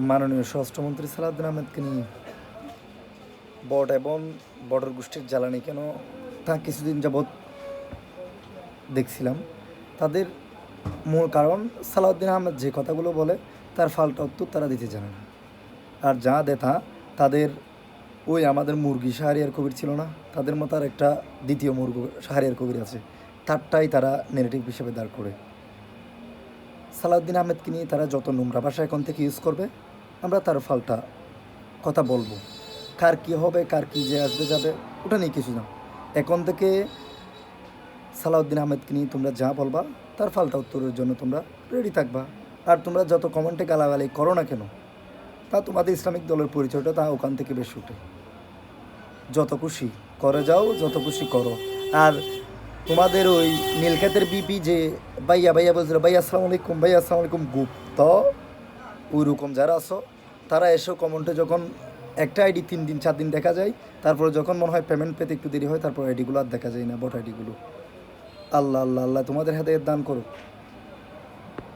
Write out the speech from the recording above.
মাননীয় স্বরাষ্ট্রমন্ত্রী সালাউদ্দিন আহমেদকে নিয়ে বট এবং বর্ডার গোষ্ঠীর জ্বালানি কেন তা কিছুদিন যাবৎ দেখছিলাম। তাদের মূল কারণ সালাউদ্দিন আহমেদ যে কথাগুলো বলে তার ফাল্টা উত্তর তারা দিতে জানে না। আর যা দেথা তাদের ওই আমাদের মুরগি শাহরিয়ার কবির ছিল না, তাদের মতো আর একটা দ্বিতীয় মুরগি শাহরিয়ার কবির আছে, তারটাই তারা নেগেটিভ হিসেবে দাঁড় করে। সালাউদ্দিন আহমেদকে নিয়ে তারা যত নোংরা ভাষা এখন থেকে ইউজ করবে, আমরা তার ফাল্টা কথা বলবো। কার কী হবে, কার কী যে আসবে যাবে ওটা নিয়ে কিছু না। এখন থেকে সালাউদ্দিন আহমেদকে নিয়ে তোমরা যা বলবা তার ফাল্টা উত্তরের জন্য তোমরা রেডি থাকবা। আর তোমরা যত কমেন্টে গালাগালি করো না কেন, তা তোমাদের ইসলামিক দলের পরিচয়টা তা ওখান থেকে বেশি ওঠে। যত খুশি করে যাও, যত খুশি করো। আর তোমাদের ওই নীলক্ষেতের বিপি যে ভাইয়া ভাইয়া বলছিল, ভাই আসসালামু আলাইকুম, ভাই আসসালামু আলাইকুম গুপ, তো ওই রকম যারা আছো তারা এসেও কমেন্টে যখন একটা আইডি 3 দিন 4 দিন দেখা যায়, তারপরে যখন মনে হয় পেমেন্ট পেতে একটু দেরি হয়, তারপর আইডিগুলো আর দেখা যায় না, বট আইডিগুলো। আল্লাহ আল্লাহ আল্লাহ তোমাদের হেদায়েত দান করো।